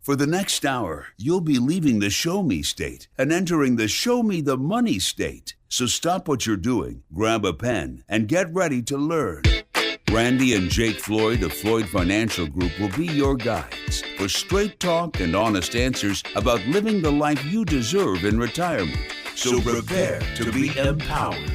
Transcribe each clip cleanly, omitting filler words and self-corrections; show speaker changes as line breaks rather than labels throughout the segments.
For the next hour, you'll be leaving the show me state and entering the show me the money state. So stop what you're doing, grab a pen, and get ready to learn. Randy and Jake Floyd of Floyd Financial Group will be your guides for straight talk and honest answers about living the life you deserve in retirement. So prepare to be empowered.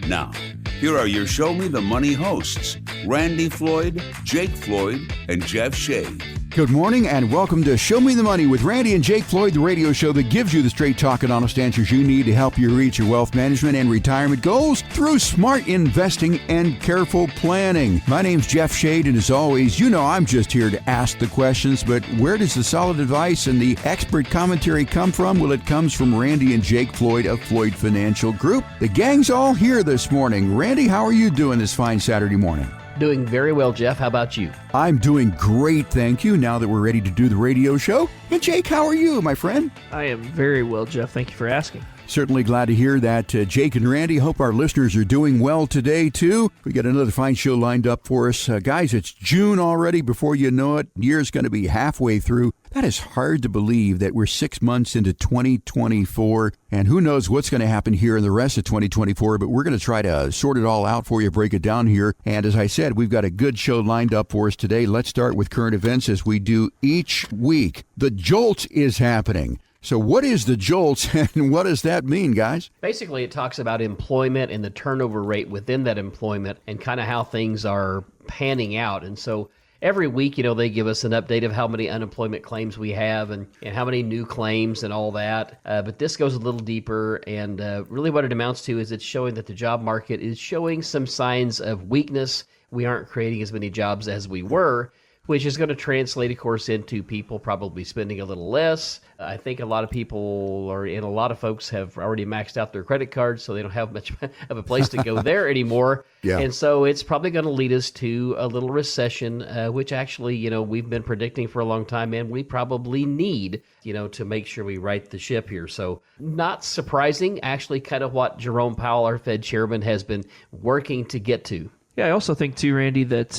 Now, here are your Show Me the Money hosts, Randy Floyd, Jake Floyd, and Jeff Shade.
Good morning and welcome to Show Me the Money with Randy and Jake Floyd, the radio show that gives you the straight talk and honest answers you need to help you reach your wealth management and retirement goals through smart investing and careful planning. My name's Jeff Shade, and as always, you know I'm just here to ask the questions, but where does the solid advice and the expert commentary come from? Well, it comes from Randy and Jake Floyd of Floyd Financial Group. The gang's all here this morning. Randy, how are you doing this fine Saturday morning?
Doing very well, Jeff. How about you?
I'm doing great, thank you, now that we're ready to do the radio show. And Jake, how are you, my friend?
I am very well, Jeff. Thank you for asking.
Certainly glad to hear that, Jake and Randy. Hope our listeners are doing well today, too. We got another fine show lined up for us. Guys, it's June already. Before you know it, year's going to be halfway through. That is hard to believe that we're 6 months into 2024, and who knows what's going to happen here in the rest of 2024, but we're going to try to sort it all out for you, break it down here. And as I said, we've got a good show lined up for us today. Let's start with current events as we do each week. The Jolt is happening. So what is the Jolt and what does that mean, guys?
Basically, it talks about employment and the turnover rate within that employment and kind of how things are panning out. And so every week, they give us an update of how many unemployment claims we have and how many new claims and all that. But this goes a little deeper, and really what it amounts to is it's showing that the job market is showing some signs of weakness. We aren't creating as many jobs as we were, which is going to translate, of course, into people probably spending a little less. I think a lot of people a lot of folks have already maxed out their credit cards, so they don't have much of a place to go there anymore. Yeah. And so it's probably going to lead us to a little recession, which actually, we've been predicting for a long time, and we probably need, to make sure we right the ship here. So not surprising, actually kind of what Jerome Powell, our Fed chairman, has been working to get to.
Yeah, I also think, too, Randy, that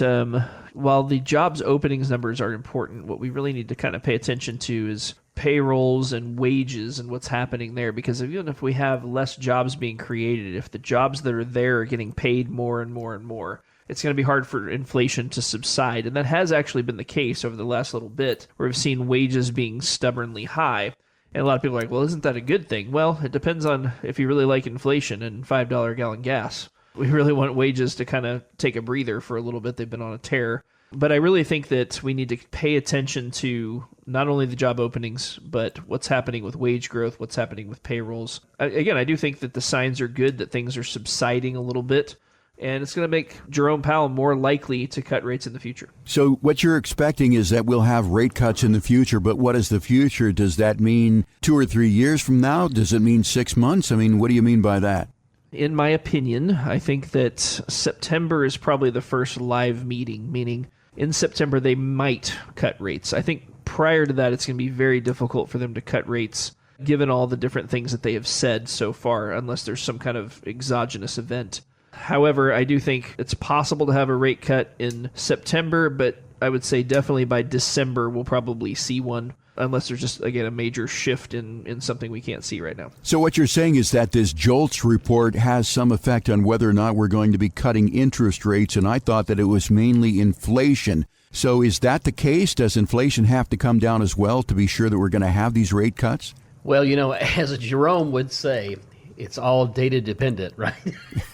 while the jobs openings numbers are important, what we really need to kind of pay attention to is payrolls and wages and what's happening there. Because even if we have less jobs being created, if the jobs that are there are getting paid more and more and more, it's going to be hard for inflation to subside. And that has actually been the case over the last little bit, where we've seen wages being stubbornly high. And a lot of people are like, well, isn't that a good thing? Well, it depends on if you really like inflation and $5 a gallon gas. We really want wages to kind of take a breather for a little bit. They've been on a tear. But I really think that we need to pay attention to not only the job openings, but what's happening with wage growth, what's happening with payrolls. Again, I do think that the signs are good, that things are subsiding a little bit, and it's going to make Jerome Powell more likely to cut rates in the future.
So what you're expecting is that we'll have rate cuts in the future, but what is the future? Does that mean 2 or 3 years from now? Does it mean 6 months? I mean, what do you mean by that?
In my opinion, I think that September is probably the first live meeting, meaning in September they might cut rates. I think prior to that, it's going to be very difficult for them to cut rates, given all the different things that they have said so far, unless there's some kind of exogenous event. However, I do think it's possible to have a rate cut in September, but I would say definitely by December we'll probably see one, unless there's just, again, a major shift in something we can't see right now.
So what you're saying is that this JOLTS report has some effect on whether or not we're going to be cutting interest rates, and I thought that it was mainly inflation. So is that the case? Does inflation have to come down as well to be sure that we're going to have these rate cuts?
Well, as Jerome would say, it's all data dependent, right?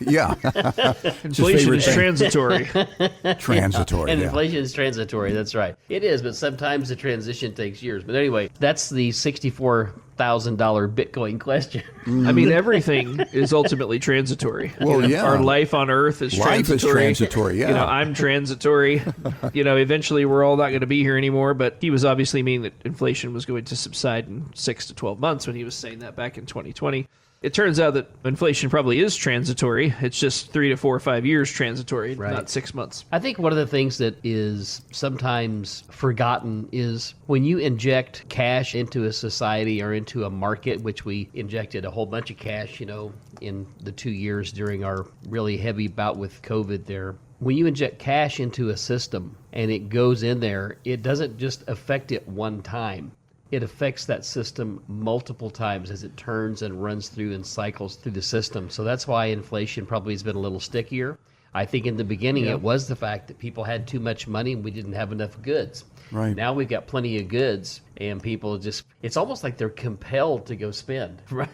Yeah.
Inflation is transitory.
Transitory,
and
yeah.
inflation is transitory, that's right. It is, but sometimes the transition takes years. But anyway, that's the $64,000 Bitcoin question.
I mean, everything is ultimately transitory.
Well, yeah.
Our life on Earth is transitory.
Life is transitory, yeah.
I'm transitory. Eventually we're all not going to be here anymore, but he was obviously meaning that inflation was going to subside in 6 to 12 months when he was saying that back in 2020. It turns out that inflation probably is transitory. It's just 3 to 4 or 5 years transitory, right. Not 6 months.
I think one of the things that is sometimes forgotten is when you inject cash into a society or into a market, which we injected a whole bunch of cash, in the 2 years during our really heavy bout with COVID there. when you inject cash into a system and it goes in there, it doesn't just affect it one time. It affects that system multiple times as it turns and runs through and cycles through the system. So that's why inflation probably has been a little stickier. I think in the beginning it was the fact that people had too much money and we didn't have enough goods.
Right.
Now we've got plenty of goods and people just, it's almost like they're compelled to go spend, right?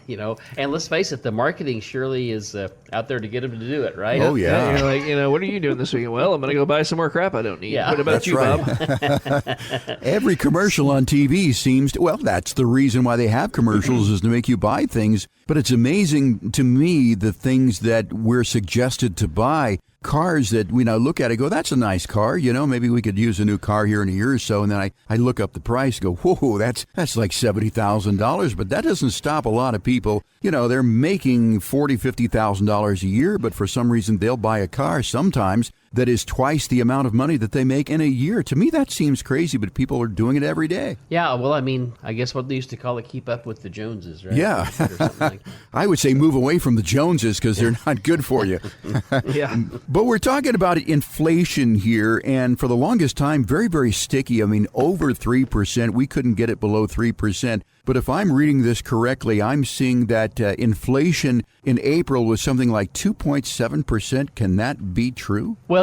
And let's face it, the marketing surely is out there to get them to do it, right?
Oh, yeah.
You're like, what are you doing this weekend? Well, I'm going to go buy some more crap I don't need.
Yeah.
What about
That's
you,
right.
Bob?
Every commercial on TV seems to, well, that's the reason why they have commercials is to make you buy things. But it's amazing to me the things that we're suggested to buy. Cars that we now look at and go, that's a nice car. Maybe we could use a new car here in a year or so. And then I look up the price and go, whoa, that's like $70,000. But that doesn't stop a lot of people. They're making $40,000, $50,000 a year, but for some reason they'll buy a car sometimes that is twice the amount of money that they make in a year. To me, that seems crazy, but people are doing it every day.
Yeah, well, I guess what they used to call it, keep up with the Joneses, right?
Yeah.
Or something like that.
I would say move away from the Joneses because they're not good for you.
Yeah.
But we're talking about inflation here, and for the longest time, very, very sticky. Over 3%. We couldn't get it below 3%. But if I'm reading this correctly, I'm seeing that inflation in April was something like 2.7%. Can that be true?
Well,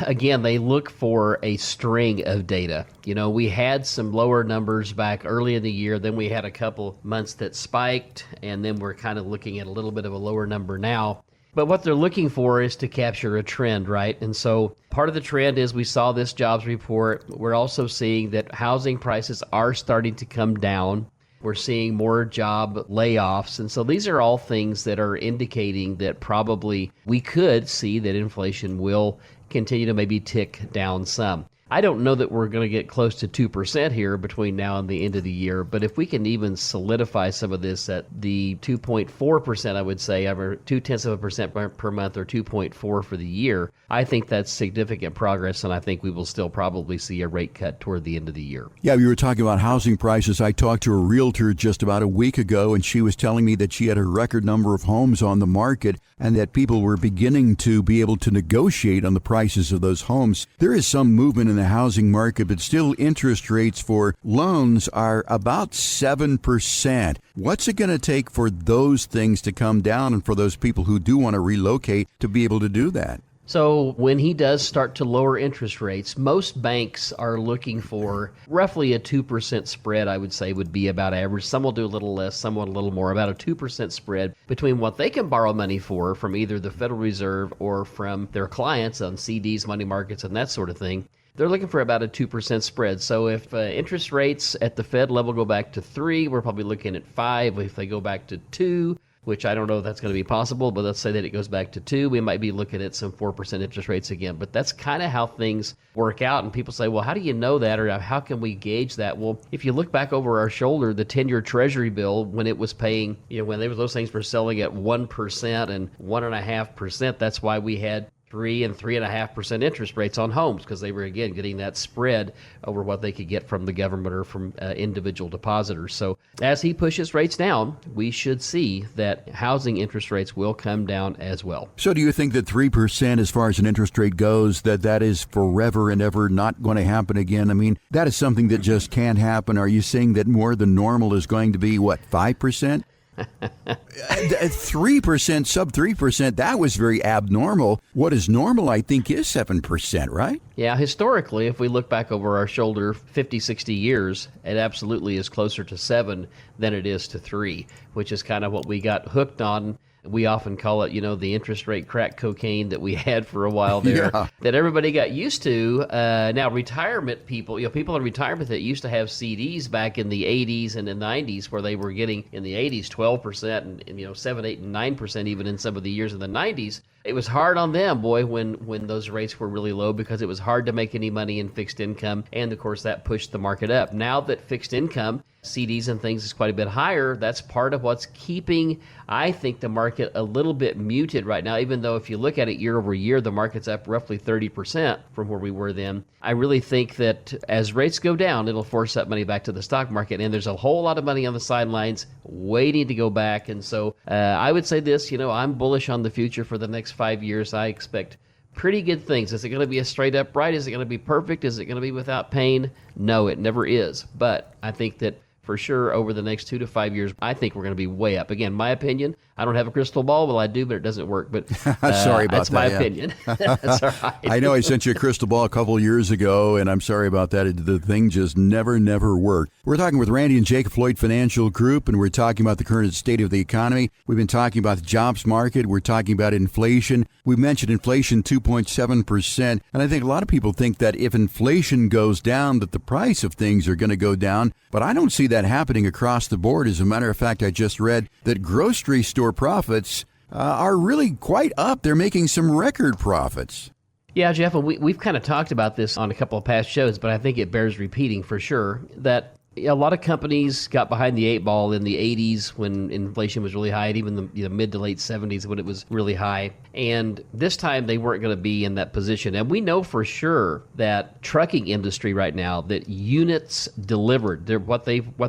again, they look for a string of data. We had some lower numbers back early in the year. Then we had a couple months that spiked, and then we're kind of looking at a little bit of a lower number now. But what they're looking for is to capture a trend, right? And so part of the trend is we saw this jobs report. We're also seeing that housing prices are starting to come down. We're seeing more job layoffs. And so these are all things that are indicating that probably we could see that inflation will continue to maybe tick down some. I don't know that we're going to get close to 2% here between now and the end of the year, but if we can even solidify some of this at the 2.4%, I would say, or 0.2% per month or 2.4 for the year, I think that's significant progress, and I think we will still probably see a rate cut toward the end of the year.
Yeah, we were talking about housing prices. I talked to a realtor just about a week ago, and she was telling me that she had a record number of homes on the market and that people were beginning to be able to negotiate on the prices of those homes. There is some movement in the housing market, but still interest rates for loans are about 7%. What's it going to take for those things to come down and for those people who do want to relocate to be able to do that?
So when he does start to lower interest rates, most banks are looking for roughly a 2% spread, I would say, would be about average. Some will do a little less, some will a little more, about a 2% spread between what they can borrow money for from either the Federal Reserve or from their clients on CDs, money markets, and that sort of thing. They're looking for about a 2% spread. So if interest rates at the Fed level go back to 3, we're probably looking at 5. If they go back to 2, which I don't know if that's going to be possible, but let's say that it goes back to 2, we might be looking at some 4% interest rates again. But that's kind of how things work out. And people say, well, how do you know that, or how can we gauge that? Well, if you look back over our shoulder, the 10-year Treasury bill, when it was paying, when those things were selling at 1% and 1.5%, that's why we had 3 and 3.5% interest rates on homes, because they were, again, getting that spread over what they could get from the government or from individual depositors. So as he pushes rates down, we should see that housing interest rates will come down as well.
So do you think that 3% as far as an interest rate goes, that is forever and ever not going to happen again? I mean, that is something that just can't happen. Are you saying that more than normal is going to be, 5%? 3%, sub 3%, that was very abnormal. What is normal, I think, is 7%, right?
Yeah, historically, if we look back over our shoulder 50, 60 years, it absolutely is closer to 7 than it is to 3, which is kind of what we got hooked on. We often call it, the interest rate crack cocaine that we had for a while there, that everybody got used to. Now, retirement people, people in retirement that used to have CDs back in the 80s and the 90s, where they were getting in the 80s 12% and 7, 8, and 9% even in some of the years in the 90s. It was hard on them, boy, when those rates were really low, because it was hard to make any money in fixed income. And, of course, that pushed the market up. Now that fixed income, CDs and things, is quite a bit higher, that's part of what's keeping, I think, the market a little bit muted right now, even though if you look at it year over year, the market's up roughly 30% from where we were then. I really think that as rates go down, it'll force that money back to the stock market. And there's a whole lot of money on the sidelines waiting to go back. And so I would say this, I'm bullish on the future for the next 5 years. I expect pretty good things. Is it going to be a straight up right? Is it going to be perfect? Is it going to be without pain? No, it never is. But I think that for sure over the next 2 to 5 years, I think we're going to be way up. Again, my opinion, I don't have a crystal ball. Well, I do, but it doesn't work. But
sorry about
that's
that.
my opinion. That's all right.
I know I sent you a crystal ball a couple of years ago, and I'm sorry about that. The thing just never worked. We're talking with Randy and Jake of Floyd Financial Group, and we're talking about the current state of the economy. We've been talking about the jobs market. We're talking about inflation. We mentioned inflation 2.7%, and I think a lot of people think that if inflation goes down, that the price of things are going to go down, but I don't see that happening across the board. As a matter of fact, I just read that grocery store profits are really quite up. They're making some record profits.
Yeah, Jeff, and we've kind of talked about this on a couple of past shows, but I think it bears repeating for sure that a lot of companies got behind the 8 ball in the 80s when inflation was really high, and even the mid to late 70s when it was really high. And this time they weren't going to be in that position. And we know for sure that trucking industry right now, that units delivered, what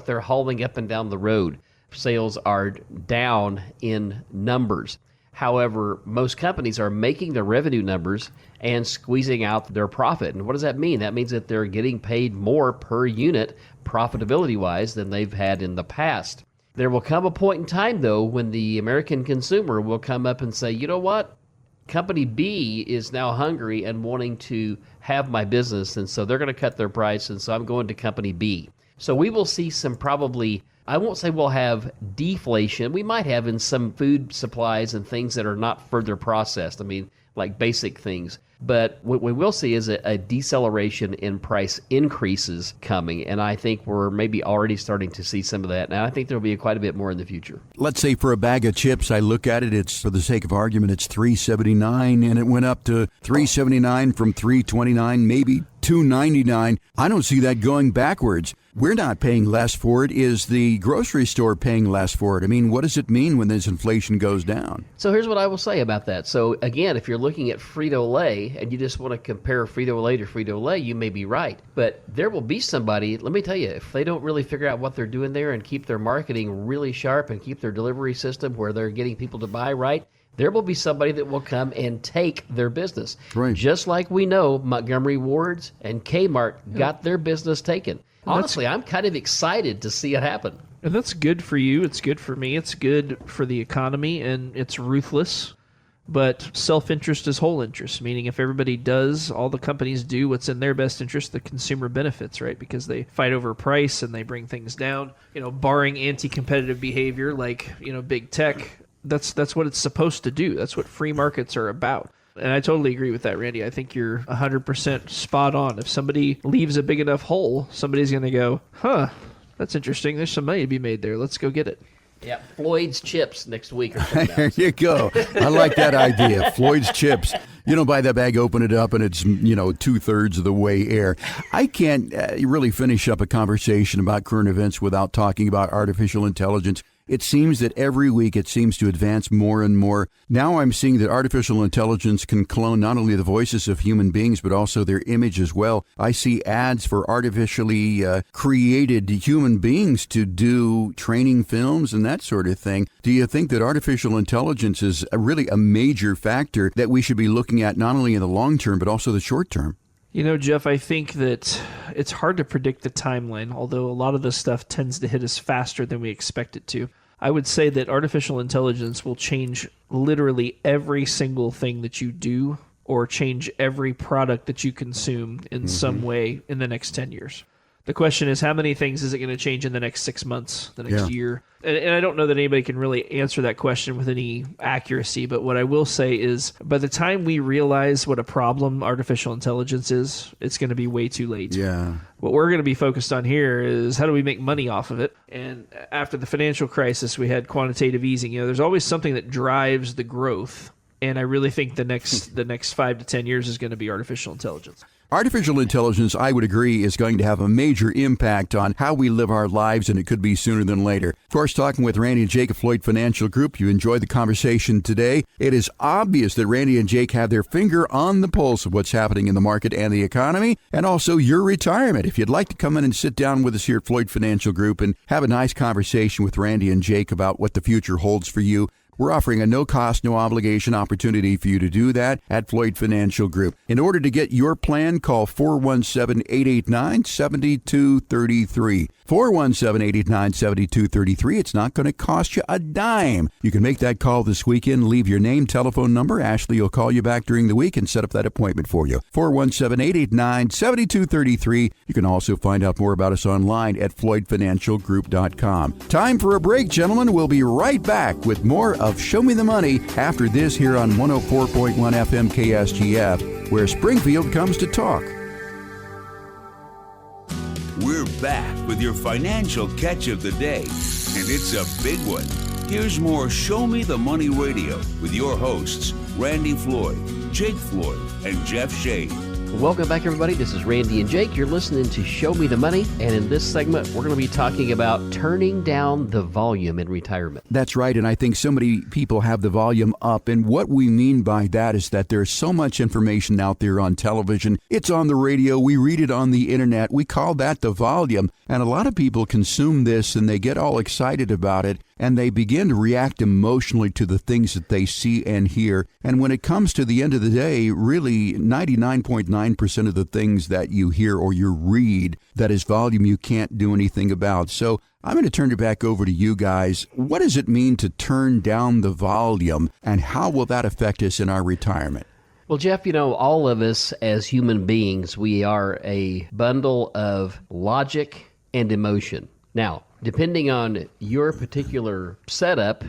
they're hauling up and down the road, sales are down in numbers. However, most companies are making their revenue numbers and squeezing out their profit. And what does that mean? That means that they're getting paid more per unit, profitability-wise, than they've had in the past. There will come a point in time, though, when the American consumer will come up and say, you know what? Company B is now hungry and wanting to have my business, and so they're going to cut their price, and so I'm going to company B. So we will see some probably, I won't say we'll have deflation. We might have in some food supplies and things that are not further processed. I mean, like basic things. But what we will see is a deceleration in price increases coming. And I think we're maybe already starting to see some of that. Now, I think there'll be quite a bit more in the future.
Let's say for a bag of chips, I look at it, it's, for the sake of argument, it's $3.79, and it went up to $3.79 from $3.29, maybe $2.99. I don't see that going backwards. We're not paying less for it. Is the grocery store paying less for it? I mean, what does it mean when this inflation goes down?
So here's what I will say about that. So again, if you're looking at Frito-Lay and you just want to compare Frito-Lay to Frito-Lay, you may be right. But there will be somebody, let me tell you, if they don't really figure out what they're doing there and keep their marketing really sharp and keep their delivery system where they're getting people to buy right, there will be somebody that will come and take their business.
Right.
Just like we know Montgomery Ward's and Kmart got their business taken. Honestly, I'm kind of excited to see it happen.
And that's good for you. It's good for me. It's good for the economy, and it's ruthless. But self-interest is whole interest, meaning if everybody does, all the companies do what's in their best interest, the consumer benefits, right? Because they fight over price and they bring things down, barring anti-competitive behavior like, big tech. That's what it's supposed to do. That's what free markets are about. And I totally agree with that, Randy. I think you're 100% spot on. If somebody leaves a big enough hole, somebody's going to go, that's interesting. There's some money to be made there. Let's go get it.
Yeah, Floyd's Chips next week or something.
There you go. I like that idea. Floyd's Chips. Buy that bag, open it up, and it's, 2/3 of the way air. I can't really finish up a conversation about current events without talking about artificial intelligence. It seems that every week it seems to advance more and more. Now I'm seeing that artificial intelligence can clone not only the voices of human beings, but also their image as well. I see ads for artificially created human beings to do training films and that sort of thing. Do you think that artificial intelligence is really a major factor that we should be looking at not only in the long term, but also the short term?
Jeff, I think that it's hard to predict the timeline, although a lot of this stuff tends to hit us faster than we expect it to. I would say that artificial intelligence will change literally every single thing that you do or change every product that you consume in some way in the next 10 years. The question is, how many things is it going to change in the next 6 months, the next year? And I don't know that anybody can really answer that question with any accuracy, but what I will say is by the time we realize what a problem artificial intelligence is, it's going to be way too late.
Yeah.
What we're going to be focused on here is how do we make money off of it? And after the financial crisis, we had quantitative easing. There's always something that drives the growth. And I really think the next 5 to 10 years is going to be artificial intelligence.
Artificial intelligence, I would agree, is going to have a major impact on how we live our lives, and it could be sooner than later. Of course, talking with Randy and Jake of Floyd Financial Group, you enjoyed the conversation today. It is obvious that Randy and Jake have their finger on the pulse of what's happening in the market and the economy, and also your retirement. If you'd like to come in and sit down with us here at Floyd Financial Group and have a nice conversation with Randy and Jake about what the future holds for you, We're offering a no-cost, no-obligation opportunity for you to do that at Floyd Financial Group. In order to get your plan, call 417-889-7233. 417-889-7233. It's not going to cost you a dime. You can make that call this weekend, leave your name, telephone number. Ashley will call you back during the week and set up that appointment for you. 417-889-7233. You can also find out more about us online at floydfinancialgroup.com. Time for a break, gentlemen. We'll be right back with more of Show Me the Money after this here on 104.1 FM KSGF, where Springfield comes to talk.
We're back with your financial catch of the day, and it's a big one. Here's more Show Me the Money Radio with your hosts, Randy Floyd, Jake Floyd, and Jeff Shane.
Welcome back, everybody. This is Randy and Jake. You're listening to Show Me the Money, and in this segment, we're going to be talking about turning down the volume in retirement.
That's right, and I think so many people have the volume up, and what we mean by that is that there's so much information out there on television. It's on the radio. We read it on the internet. We call that the volume, and a lot of people consume this, and they get all excited about it, and they begin to react emotionally to the things that they see and hear. And when it comes to the end of the day, really 99.9% of the things that you hear or you read that is volume you can't do anything about. So I'm going to turn it back over to you guys. What does it mean to turn down the volume, and how will that affect us in our retirement?
Well, Jeff, all of us as human beings, we are a bundle of logic and emotion. Now, depending on your particular setup,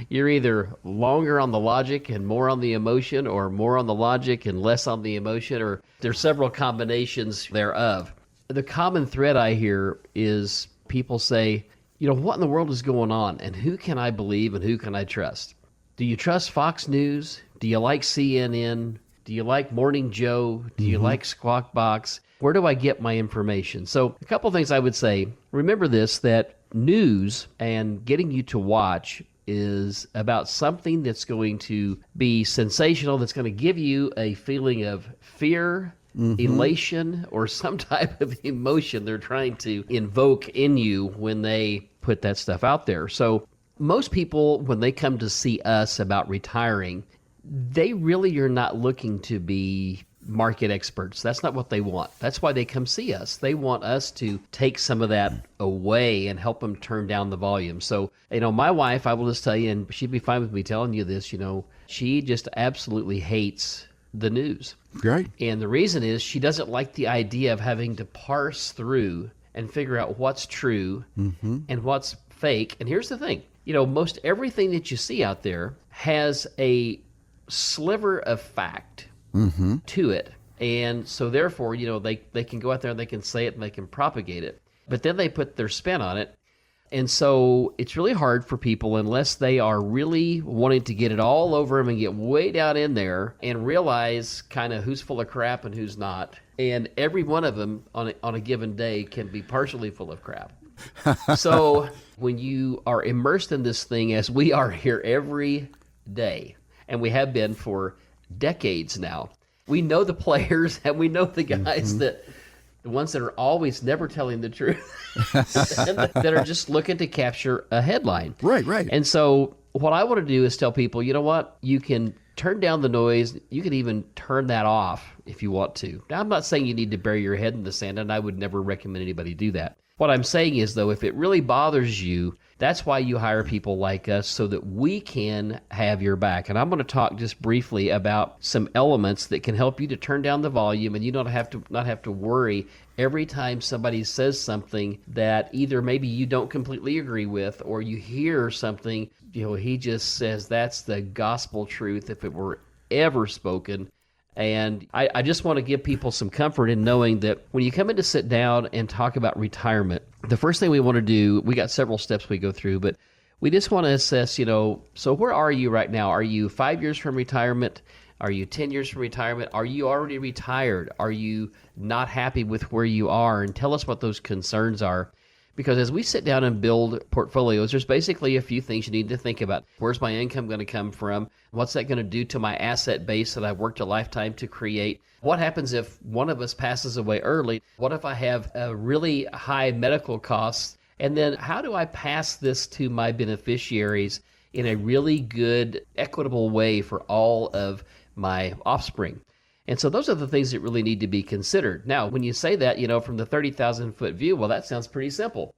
you're either longer on the logic and more on the emotion, or more on the logic and less on the emotion, or there's several combinations thereof. The common thread I hear is people say, what in the world is going on, and who can I believe and who can I trust? Do you trust Fox News? Do you like CNN? Do you like Morning Joe? Do you like Squawk Box? Where do I get my information? So a couple things I would say. Remember this, that news and getting you to watch is about something that's going to be sensational, that's going to give you a feeling of fear, elation, or some type of emotion they're trying to invoke in you when they put that stuff out there. So most people, when they come to see us about retiring, they really are not looking to be market experts. That's not what they want. That's why they come see us. They want us to take some of that away and help them turn down the volume. So, my wife, I will just tell you, and she'd be fine with me telling you this, she just absolutely hates the news.
Right.
And the reason is she doesn't like the idea of having to parse through and figure out what's true and what's fake. And here's the thing, most everything that you see out there has a sliver of fact to it. And so therefore, they can go out there and they can say it and they can propagate it. But then they put their spin on it. And so it's really hard for people, unless they are really wanting to get it all over them and get way down in there and realize kind of who's full of crap and who's not. And every one of them on a given day can be partially full of crap. So when you are immersed in this thing, as we are here every day, and we have been for decades now, we know the players and we know the guys the ones that are always never telling the truth, that are just looking to capture a headline.
Right.
And so what I want to do is tell people, you know what? You can turn down the noise. You can even turn that off if you want to. Now, I'm not saying you need to bury your head in the sand, and I would never recommend anybody do that. What I'm saying is, though, if it really bothers you, that's why you hire people like us, so that we can have your back. And I'm going to talk just briefly about some elements that can help you to turn down the volume, and you don't have to worry every time somebody says something that either maybe you don't completely agree with, or you hear something, he just says that's the gospel truth if it were ever spoken. And I just want to give people some comfort in knowing that when you come in to sit down and talk about retirement, the first thing we want to do, we got several steps we go through, but we just want to assess, so where are you right now? Are you 5 years from retirement? Are you 10 years from retirement? Are you already retired? Are you not happy with where you are? And tell us what those concerns are. Because as we sit down and build portfolios, there's basically a few things you need to think about. Where's my income going to come from? What's that going to do to my asset base that I've worked a lifetime to create? What happens if one of us passes away early? What if I have a really high medical costs? And then how do I pass this to my beneficiaries in a really good, equitable way for all of my offspring. And so those are the things that really need to be considered. Now, when you say that, from the 30,000-foot view, well, that sounds pretty simple.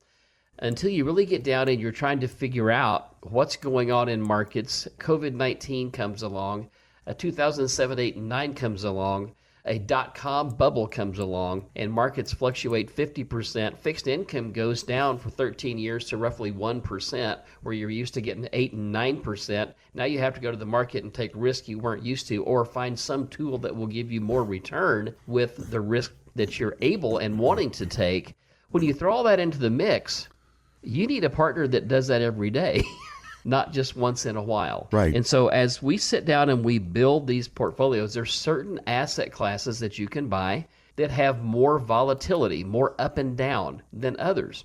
Until you really get down and you're trying to figure out what's going on in markets, COVID-19 comes along, a 2007, 8, and 9 comes along, a dot-com bubble comes along, and markets fluctuate 50%. Fixed income goes down for 13 years to roughly 1%, where you're used to getting 8 and 9%. Now you have to go to the market and take risk you weren't used to, or find some tool that will give you more return with the risk that you're able and wanting to take. When you throw all that into the mix, you need a partner that does that every day. Not just once in a while.
Right.
And so as we sit down and we build these portfolios, there's certain asset classes that you can buy that have more volatility, more up and down than others.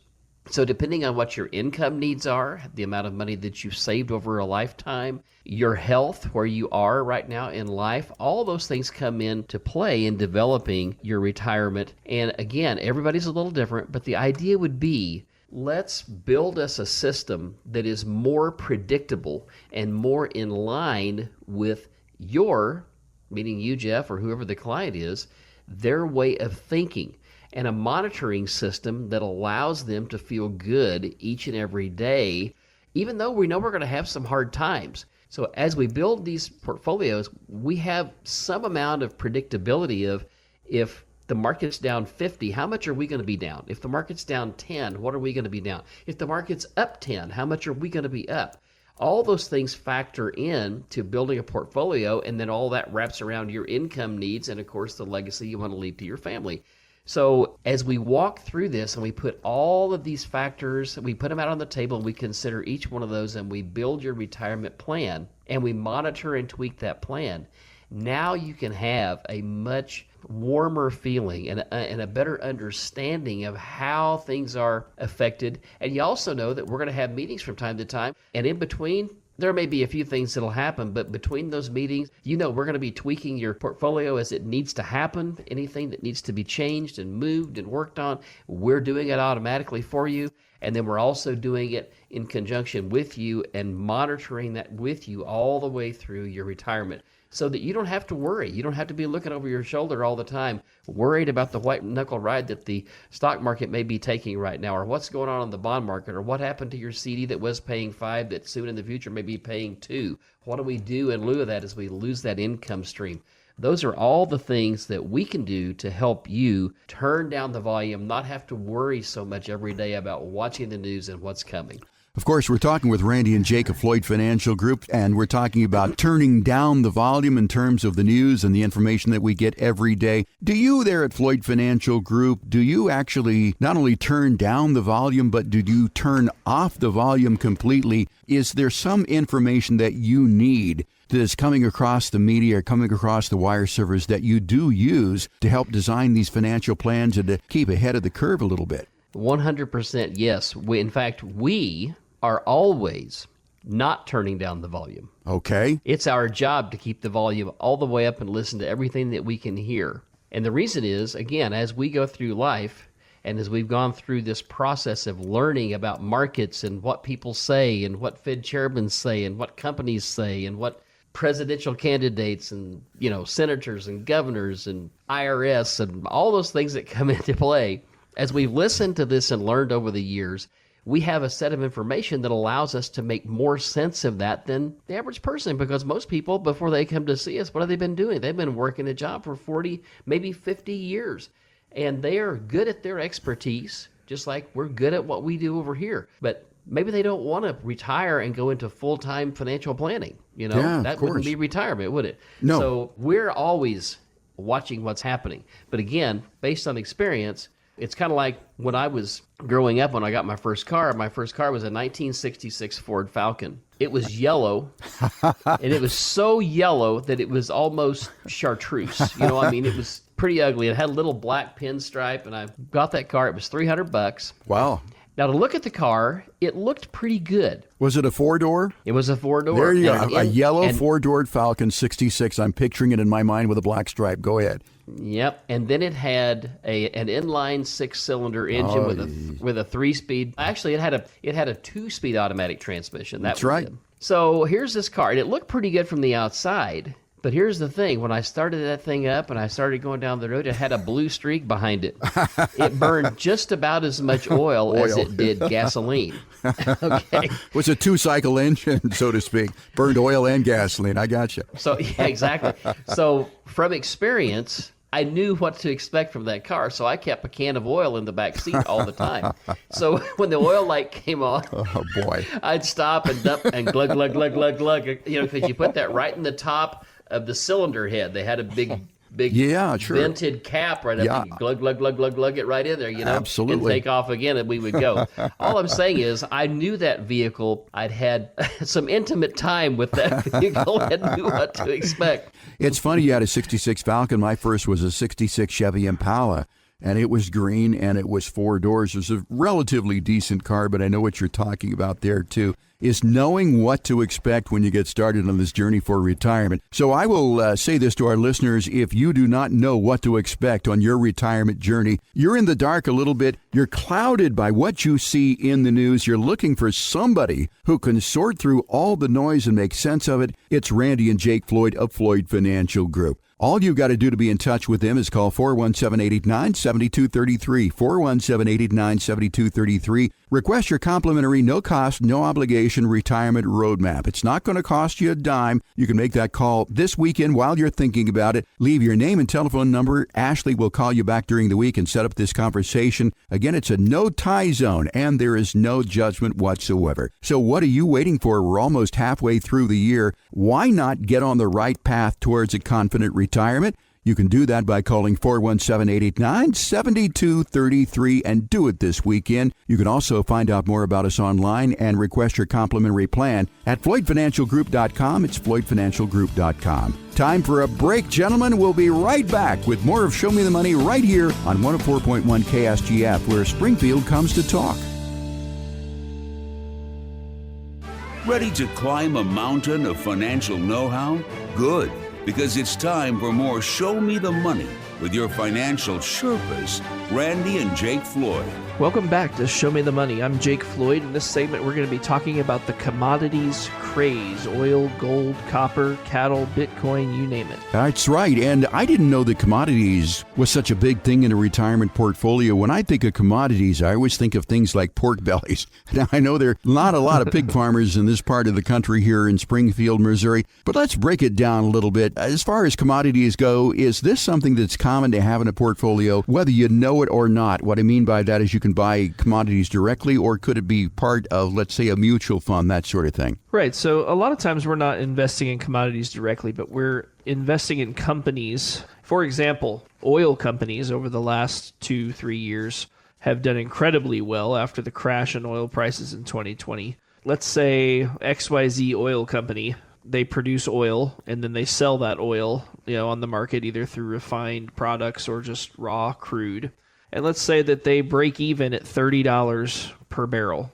So depending on what your income needs are, the amount of money that you've saved over a lifetime, your health, where you are right now in life, all those things come into play in developing your retirement. And again, everybody's a little different, but the idea would be, let's build us a system that is more predictable and more in line with your, meaning you, Jeff, or whoever the client is, their way of thinking, and a monitoring system that allows them to feel good each and every day, even though we know we're going to have some hard times. So as we build these portfolios, we have some amount of predictability of, if the market's down 50, how much are we going to be down? If the market's down 10, what are we going to be down? If the market's up 10, how much are we going to be up? All those things factor in to building a portfolio, and then all that wraps around your income needs and, of course, the legacy you want to leave to your family. So as we walk through this and we put all of these factors, we put them out on the table and we consider each one of those, and we build your retirement plan and we monitor and tweak that plan, now you can have a much warmer feeling and a better understanding of how things are affected. And you also know that we're going to have meetings from time to time, and in between, there may be a few things that'll happen, but between those meetings, we're going to be tweaking your portfolio as it needs to happen. Anything that needs to be changed and moved and worked on, we're doing it automatically for you. And then we're also doing it in conjunction with you and monitoring that with you all the way through your retirement, so that you don't have to worry. You don't have to be looking over your shoulder all the time, worried about the white knuckle ride that the stock market may be taking right now, or what's going on in the bond market, or what happened to your CD that was paying 5 that soon in the future may be paying 2. What do we do in lieu of that as we lose that income stream? Those are all the things that we can do to help you turn down the volume, not have to worry so much every day about watching the news and what's coming.
Of course, we're talking with Randy and Jake of Floyd Financial Group, and we're talking about turning down the volume in terms of the news and the information that we get every day. Do you there at Floyd Financial Group, do you actually not only turn down the volume, but do you turn off the volume completely? Is there some information that you need that is coming across the media or coming across the wire servers that you do use to help design these financial plans and to keep ahead of the curve a little bit?
100% yes. In fact, we are always not turning down the volume.
Okay.
It's our job to keep the volume all the way up and listen to everything that we can hear. And the reason is, again, as we go through life and as we've gone through this process of learning about markets and what people say and what Fed chairmen say and what companies say and what presidential candidates and, senators and governors and IRS and all those things that come into play, as we've listened to this and learned over the years, we have a set of information that allows us to make more sense of that than the average person, because most people, before they come to see us, what have they been doing? They've been working a job for 40, maybe 50 years, and they are good at their expertise, just like we're good at what we do over here. But maybe they don't want to retire and go into full-time financial planning. That wouldn't be retirement, would it?
No.
So we're always watching what's happening. But again, based on experience, it's kind of like when I was growing up, when I got my first car. My first car was a 1966 Ford Falcon. It was yellow, and it was so yellow that it was almost chartreuse. It was pretty ugly. It had a little black pinstripe, and I got that car. It was $300.
Wow.
Now, to look at the car, it looked pretty good.
Was it a four-door?
It was a four-door.
There you go. A yellow four-doored Falcon 66. I'm picturing it in my mind with a black stripe. Go ahead.
Yep, and then it had an inline six-cylinder engine with a three-speed. Actually, it had a two-speed automatic transmission.
That's right.
Good. So here's this car, and it looked pretty good from the outside. But here's the thing: when I started that thing up and I started going down the road, it had a blue streak behind it. It burned just about as much oil as it did gasoline. Okay,
it was a two-cycle engine, so to speak. Burned oil and gasoline. I got you.
So yeah, exactly. So from experience, I knew what to expect from that car, so I kept a can of oil in the back seat all the time. So when the oil light came on,
oh boy,
I'd stop and dump and glug, glug, glug, glug, glug. You know, because you put that right in the top of the cylinder head. They had a big vented cap right up. Yeah. You glug, glug, glug, glug, glug it right in there, you know.
Absolutely.
And take off again, and we would go. All I'm saying is I knew that vehicle. I'd had some intimate time with that vehicle and knew what to expect.
It's funny you had a 66 Falcon. My first was a 66 Chevy Impala, and it was green, and it was four doors. It was a relatively decent car, but I know what you're talking about there, too, is knowing what to expect when you get started on this journey for retirement. So I will say this to our listeners: if you do not know what to expect on your retirement journey, you're in the dark a little bit. You're clouded by what you see in the news. You're looking for somebody who can sort through all the noise and make sense of it. It's Randy and Jake Floyd of Floyd Financial Group. All you've got to do to be in touch with them is call 417-889-7233, 417-889-7233. Request your complimentary, no-cost, no-obligation retirement roadmap. It's not going to cost you a dime. You can make that call this weekend while you're thinking about it. Leave your name and telephone number. Ashley will call you back during the week and set up this conversation. Again, it's a no-tie zone, and there is no judgment whatsoever. So what are you waiting for? We're almost halfway through the year. Why not get on the right path towards a confident retirement? You can do that by calling 417-889-7233 and do it this weekend. You can also find out more about us online and request your complimentary plan at FloydFinancialGroup.com. It's FloydFinancialGroup.com. Time for a break, gentlemen. We'll be right back with more of Show Me the Money right here on 104.1 KSGF, where Springfield comes to talk.
Ready to climb a mountain of financial know-how? Good, because it's time for more Show Me the Money with your financial Sherpas, Randy and Jake Floyd.
Welcome back to Show Me the Money. I'm Jake Floyd. In this segment, we're going to be talking about the commodities craze: oil, gold, copper, cattle, Bitcoin, you name it.
That's right. And I didn't know that commodities was such a big thing in a retirement portfolio. When I think of commodities, I always think of things like pork bellies. Now, I know there are not a lot of pig farmers in this part of the country here in Springfield, Missouri, but let's break it down a little bit. As far as commodities go, is this something that's common to have in a portfolio, whether you know it or not? What I mean by that is you can buy commodities directly, or could it be part of, let's say, a mutual fund, that sort of thing?
Right. So a lot of times we're not investing in commodities directly, but we're investing in companies. For example, oil companies over the last 2-3 years have done incredibly well after the crash in oil prices in 2020. Let's say XYZ oil company, they produce oil and then they sell that oil, on the market, either through refined products or just raw crude. And let's say that they break even at $30 per barrel.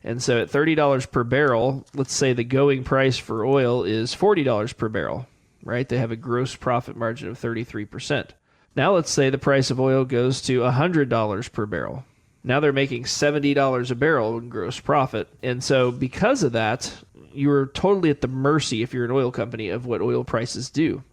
And so at $30 per barrel, let's say the going price for oil is $40 per barrel, right? They have a gross profit margin of 33%. Now let's say the price of oil goes to $100 per barrel. Now they're making $70 a barrel in gross profit. And so because of that, you're totally at the mercy, if you're an oil company, of what oil prices do.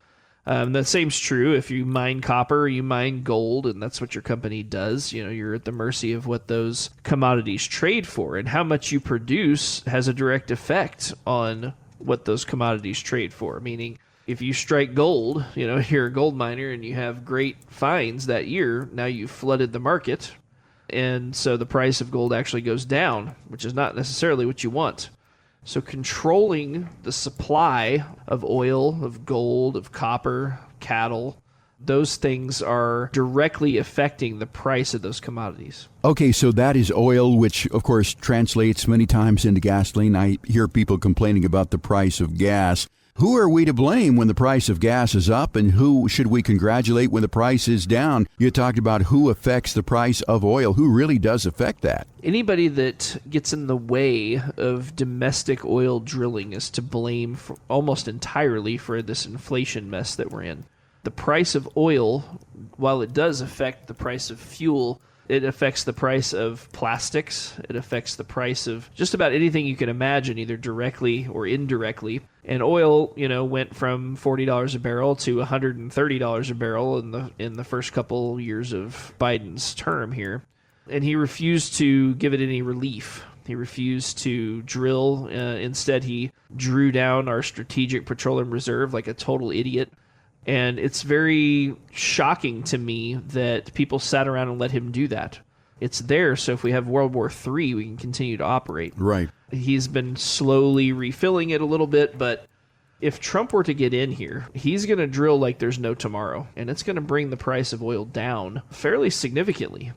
The same's true if you mine copper, you mine gold, and that's what your company does. You're at the mercy of what those commodities trade for, and how much you produce has a direct effect on what those commodities trade for. Meaning, if you strike gold, you're a gold miner and you have great finds that year, now you've flooded the market, and so the price of gold actually goes down, which is not necessarily what you want. So controlling the supply of oil, of gold, of copper, cattle, those things are directly affecting the price of those commodities.
Okay, so that is oil, which of course translates many times into gasoline. I hear people complaining about the price of gas. Who are we to blame when the price of gas is up, and who should we congratulate when the price is down? You talked about who affects the price of oil. Who really does affect that?
Anybody that gets in the way of domestic oil drilling is to blame for almost entirely for this inflation mess that we're in. The price of oil, while it does affect the price of fuel, it affects the price of plastics. It affects the price of just about anything you can imagine, either directly or indirectly. And oil, went from $40 a barrel to $130 a barrel in the first couple years of Biden's term here. And he refused to give it any relief. He refused to drill. Instead, he drew down our strategic petroleum reserve like a total idiot. And it's very shocking to me that people sat around and let him do that. It's there, so if we have World War III, we can continue to operate.
Right.
He's been slowly refilling it a little bit, but if Trump were to get in here, he's going to drill like there's no tomorrow, and it's going to bring the price of oil down fairly significantly.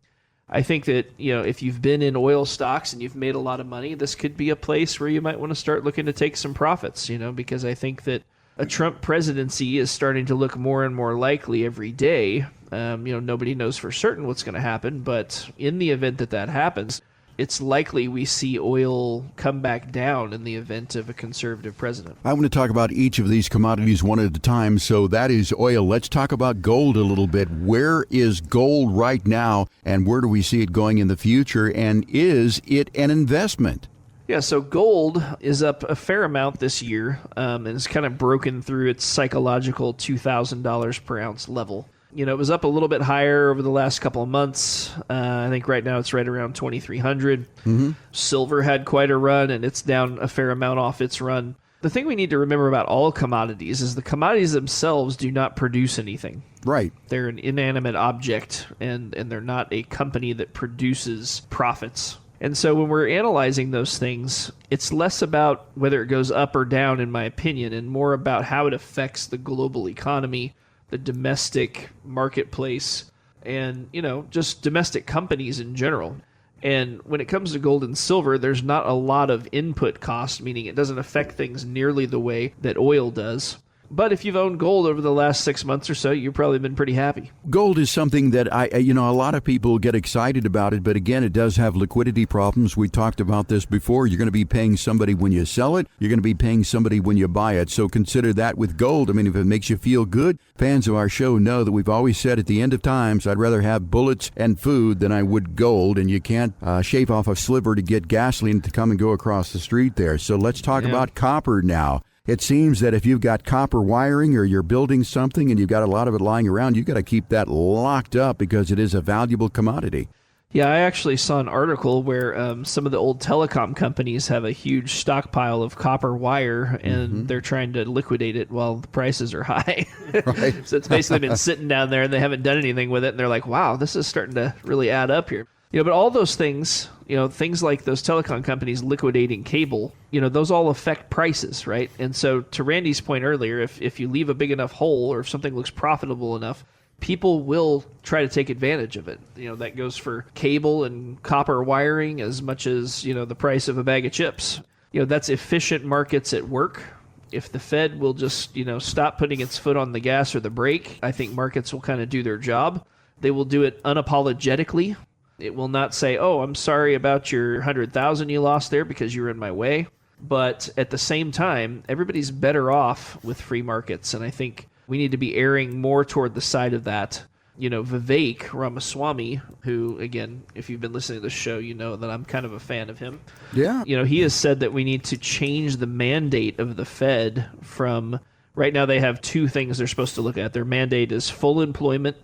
I think that, if you've been in oil stocks and you've made a lot of money, this could be a place where you might want to start looking to take some profits, because I think that a Trump presidency is starting to look more and more likely every day. Nobody knows for certain what's going to happen, but in the event that happens, it's likely we see oil come back down in the event of a conservative president.
I want to talk about each of these commodities one at a time. So that is oil. Let's talk about gold a little bit. Where is gold right now, and where do we see it going in the future? And is it an investment?
Yeah, so gold is up a fair amount this year, and it's kind of broken through its psychological $2,000 per ounce level. It was up a little bit higher over the last couple of months. I think right now it's right around 2,300. Mm-hmm. Silver had quite a run, and it's down a fair amount off its run. The thing we need to remember about all commodities is the commodities themselves do not produce anything.
Right.
They're an inanimate object, and they're not a company that produces profits. And so when we're analyzing those things, it's less about whether it goes up or down, in my opinion, and more about how it affects the global economy, the domestic marketplace, and, just domestic companies in general. And when it comes to gold and silver, there's not a lot of input cost, meaning it doesn't affect things nearly the way that oil does. But if you've owned gold over the last 6 months or so, you've probably been pretty happy.
Gold is something that a lot of people get excited about it, but again, it does have liquidity problems. We talked about this before. You're going to be paying somebody when you sell it. You're going to be paying somebody when you buy it. So consider that with gold. I mean, if it makes you feel good, fans of our show know that we've always said at the end of times, I'd rather have bullets and food than I would gold. And you can't shave off a sliver to get gasoline to come and go across the street there. So let's talk about copper now. It seems that if you've got copper wiring or you're building something and you've got a lot of it lying around, you've got to keep that locked up because it is a valuable commodity.
Yeah, I actually saw an article where some of the old telecom companies have a huge stockpile of copper wire, and they're trying to liquidate it while the prices are high.
Right.
So it's basically been sitting down there, and they haven't done anything with it, and they're like, wow, this is starting to really add up here. But all those things, things like those telecom companies liquidating cable, those all affect prices, right? And so to Randy's point earlier, if you leave a big enough hole or if something looks profitable enough, people will try to take advantage of it. That goes for cable and copper wiring as much as, the price of a bag of chips. That's efficient markets at work. If the Fed will just, stop putting its foot on the gas or the brake, I think markets will kind of do their job. They will do it unapologetically. It will not say, oh, I'm sorry about your 100,000 you lost there because you were in my way. But at the same time, everybody's better off with free markets. And I think we need to be erring more toward the side of that. Vivek Ramaswamy, who, again, if you've been listening to this show, you know that I'm kind of a fan of him.
Yeah.
He has said that we need to change the mandate of the Fed from... Right now they have two things they're supposed to look at. Their mandate is full employment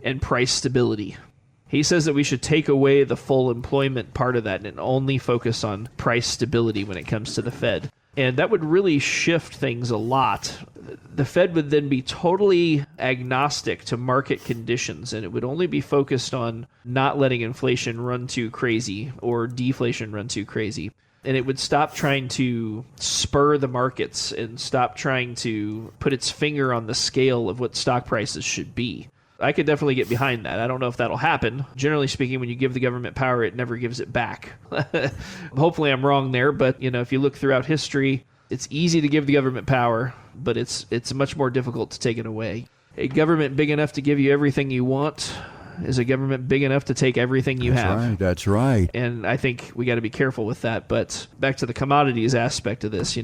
and price stability. He says that we should take away the full employment part of that and only focus on price stability when it comes to the Fed. And that would really shift things a lot. The Fed would then be totally agnostic to market conditions, and it would only be focused on not letting inflation run too crazy or deflation run too crazy. And it would stop trying to spur the markets and stop trying to put its finger on the scale of what stock prices should be. I could definitely get behind that. I don't know if that'll happen. Generally speaking, when you give the government power, it never gives it back. Hopefully I'm wrong there, but if you look throughout history, it's easy to give the government power. but it's much more difficult to take it away. A government big enough to give you everything you want is a government big enough to take everything you have.
That's right.
And I think we got to be careful with that. But back to the commodities aspect of this,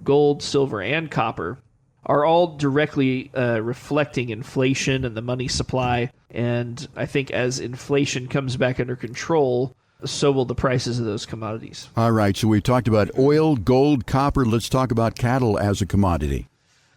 gold, silver, and copper are all directly reflecting inflation and the money supply. And I think as inflation comes back under control, so will the prices of those commodities.
All right, so we've talked about oil, gold, copper. Let's talk about cattle as a commodity.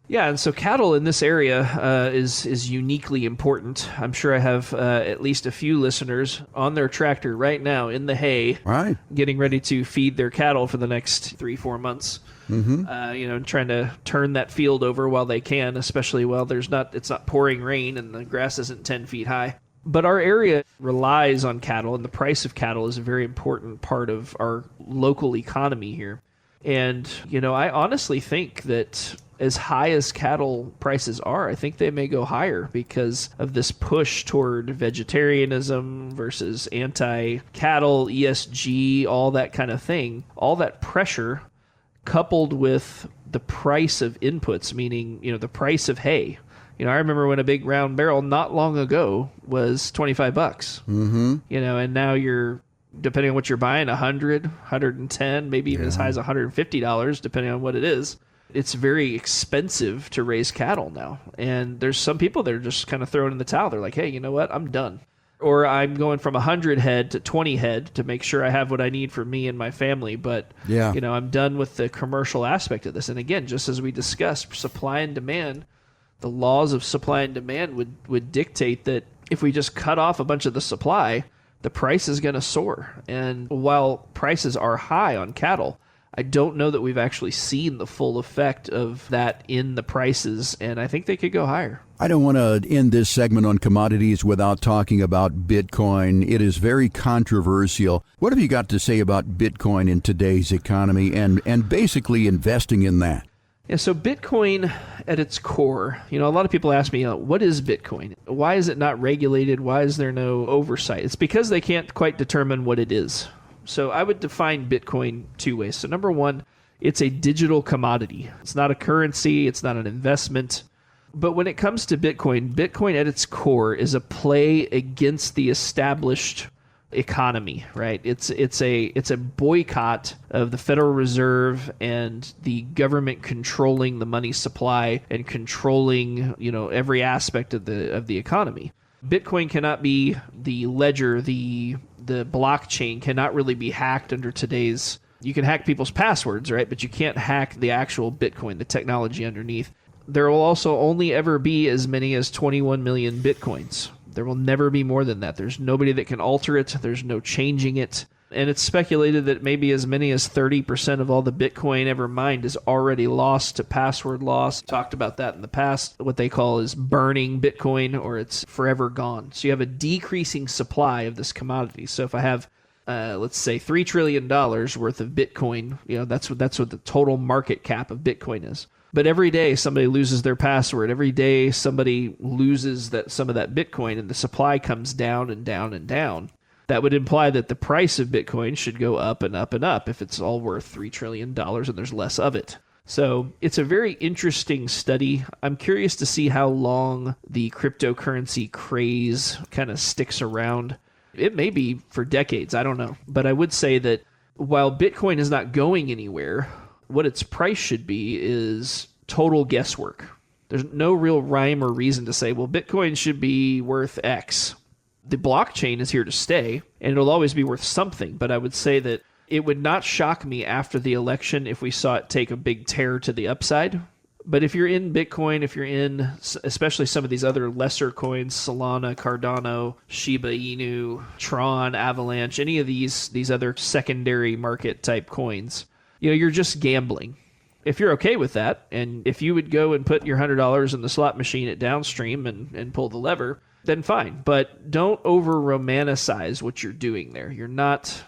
Yeah, and so cattle in this area is uniquely important. I'm sure I have at least a few listeners on their tractor right now in the hay,
right,
getting ready to feed their cattle for the next 3-4 months. Trying to turn that field over while they can, especially while it's not pouring rain and the grass isn't 10 feet high. But our area relies on cattle, and the price of cattle is a very important part of our local economy here. And, I honestly think that as high as cattle prices are, I think they may go higher because of this push toward vegetarianism versus anti-cattle, ESG, all that kind of thing. All that pressure coupled with the price of inputs, meaning, the price of hay. I remember when a big round barrel not long ago was $25. Mm-hmm. And now you're, depending on what you're buying, $100, $110, maybe even as high as $150, depending on what it is. It's very expensive to raise cattle now. And there's some people that are just kind of throwing in the towel. They're like, hey, you know what? I'm done. Or I'm going from 100 head to 20 head to make sure I have what I need for me and my family. But, I'm done with the commercial aspect of this. And again, just as we discussed, supply and demand, the laws of supply and demand would dictate that if we just cut off a bunch of the supply, the price is going to soar. And while prices are high on cattle, I don't know that we've actually seen the full effect of that in the prices, and I think they could go higher.
I don't want to end this segment on commodities without talking about Bitcoin. It is very controversial. What have you got to say about Bitcoin in today's economy and basically investing in that?
Yeah, so Bitcoin at its core, a lot of people ask me, what is Bitcoin? Why is it not regulated? Why is there no oversight? It's because they can't quite determine what it is. So I would define Bitcoin two ways. So number one, it's a digital commodity. It's not a currency. It's not an investment. But when it comes to Bitcoin, Bitcoin at its core is a play against the established economy, right? It's a boycott of the Federal Reserve and the government controlling the money supply and controlling, every aspect of the economy. Bitcoin cannot be the ledger, the blockchain cannot really be hacked under today's. You can hack people's passwords, right? But you can't hack the actual Bitcoin, the technology underneath. There will also only ever be as many as 21 million Bitcoins. There will never be more than that. There's nobody that can alter it. There's no changing it. And it's speculated that maybe as many as 30% of all the Bitcoin ever mined is already lost to password loss. Talked about that in the past. What they call is burning Bitcoin, or it's forever gone. So you have a decreasing supply of this commodity. So if I have, let's say, $3 trillion worth of Bitcoin, that's what the total market cap of Bitcoin is. But every day somebody loses their password. Every day somebody loses some of that Bitcoin, and the supply comes down and down and down. That would imply that the price of Bitcoin should go up and up and up if it's all worth $3 trillion and there's less of it. So it's a very interesting study. I'm curious to see how long the cryptocurrency craze kind of sticks around. It may be for decades, I don't know. But I would say that while Bitcoin is not going anywhere, what its price should be is total guesswork. There's no real rhyme or reason to say, well, Bitcoin should be worth X. The blockchain is here to stay, and it'll always be worth something. But I would say that it would not shock me after the election if we saw it take a big tear to the upside. But if you're in Bitcoin, if you're in especially some of these other lesser coins, Solana, Cardano, Shiba Inu, Tron, Avalanche, any of these other secondary market type coins, you're just gambling. If you're okay with that, and if you would go and put your $100 in the slot machine at Downstream and pull the lever, then fine. But don't over-romanticize what you're doing there. You're not,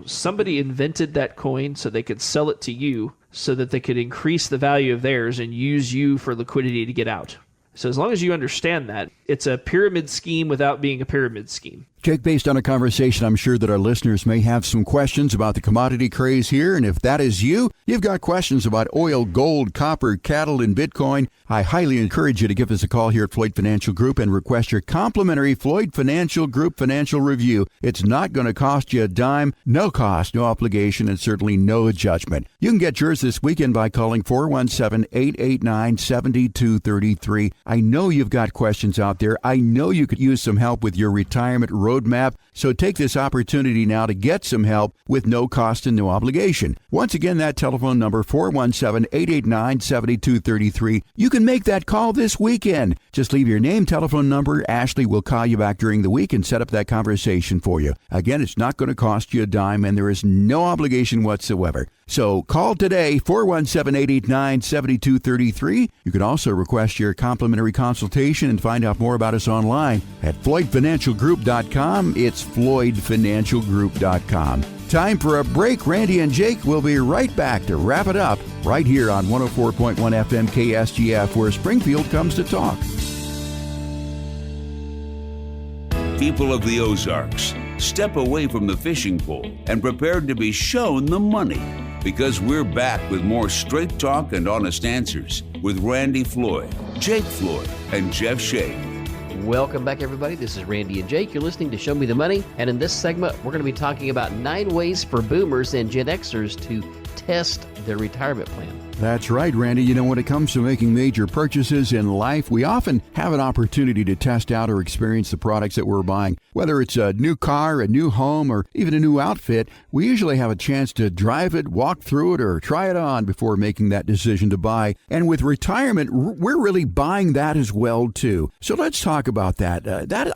somebody invented that coin so they could sell it to you so that they could increase the value of theirs and use you for liquidity to get out. So as long as you understand that, it's a pyramid scheme without being a pyramid scheme.
Jake, based on a conversation, I'm sure that our listeners may have some questions about the commodity craze here. And if that is you, you've got questions about oil, gold, copper, cattle, and Bitcoin, I highly encourage you to give us a call here at Floyd Financial Group and request your complimentary Floyd Financial Group financial review. It's not going to cost you a dime, no cost, no obligation, and certainly no judgment. You can get yours this weekend by calling 417-889-7233. I know you've got questions out there. I know you could use some help with your retirement roadmap. So take this opportunity now to get some help with no cost and no obligation. Once again, that telephone number, 417-889-7233. You can make that call this weekend. Just leave your name, telephone number. Ashley will call you back during the week and set up that conversation for you. Again, it's not going to cost you a dime, and there is no obligation whatsoever. So call today, 417-889-7233. You can also request your complimentary consultation and find out more about us online at FloydFinancialGroup.com. It's FloydFinancialGroup.com. Time for a break. Randy and Jake will be right back to wrap it up right here on 104.1 FM KSGF, where Springfield comes to talk.
People of the Ozarks, step away from the fishing pole and prepare to be shown the money, because we're back with more straight talk and honest answers with Randy Floyd, Jake Floyd, and Jeff Shea.
Welcome back, everybody. This is Randy and Jake. You're listening to Show Me the Money. And in this segment, we're going to be talking about 9 ways for boomers and Gen Xers to test their retirement plan.
That's right, Randy. You know, when it comes to making major purchases in life, we often have an opportunity to test out or experience the products that we're buying. Whether it's a new car, a new home, or even a new outfit, we usually have a chance to drive it, walk through it, or try it on before making that decision to buy. And with retirement, we're really buying that as well, too. So let's talk about that.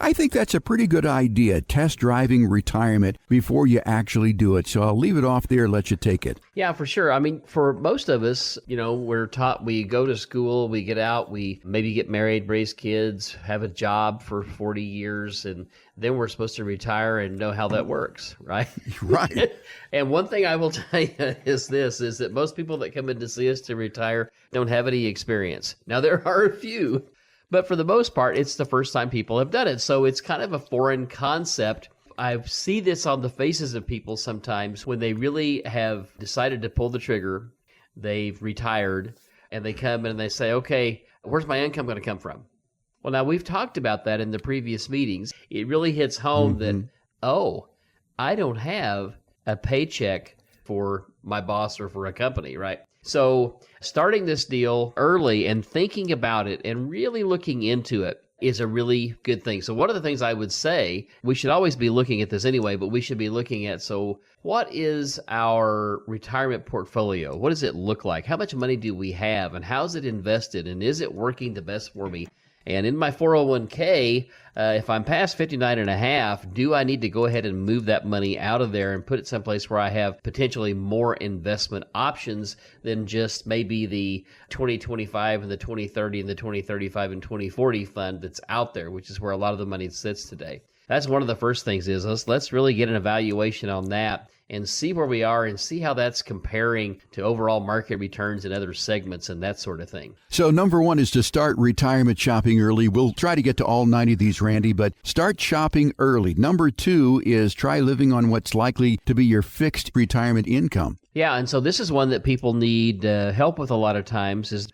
I think that's a pretty good idea, test driving retirement before you actually do it. So I'll leave it off there and let you take it.
Yeah, for sure. I mean, for most of us, you know, we're taught, we go to school, we get out, we maybe get married, raise kids, have a job for 40 years, and then we're supposed to retire and know how that works, right?
Right.
And one thing I will tell you is that most people that come in to see us to retire don't have any experience. Now, there are a few, but for the most part, it's the first time people have done it. So it's kind of a foreign concept. I see this on the faces of people sometimes when they really have decided to pull the trigger, they've retired, and they come in and they say, okay, where's my income going to come from? Well, now we've talked about that in the previous meetings. It really hits home that, I don't have a paycheck for my boss or for a company, right? So starting this deal early and thinking about it and really looking into it is a really good thing. So one of the things I would say, we should always be looking at this anyway, but we should be looking at, so what is our retirement portfolio? What does it look like? How much money do we have, and how's it invested, and is it working the best for me? And in my 401k, if I'm past 59 and a half, do I need to go ahead and move that money out of there and put it someplace where I have potentially more investment options than just maybe the 2025 and the 2030 and the 2035 and 2040 fund that's out there, which is where a lot of the money sits today. That's one of the first things is let's really get an evaluation on that and see where we are and see how that's comparing to overall market returns in other segments and that sort of thing.
So number one is to start retirement shopping early. We'll try to get to all 90 of these, Randy, but start shopping early. Number two is try living on what's likely to be your fixed retirement income.
Yeah, and so this is one that people need help with a lot of times is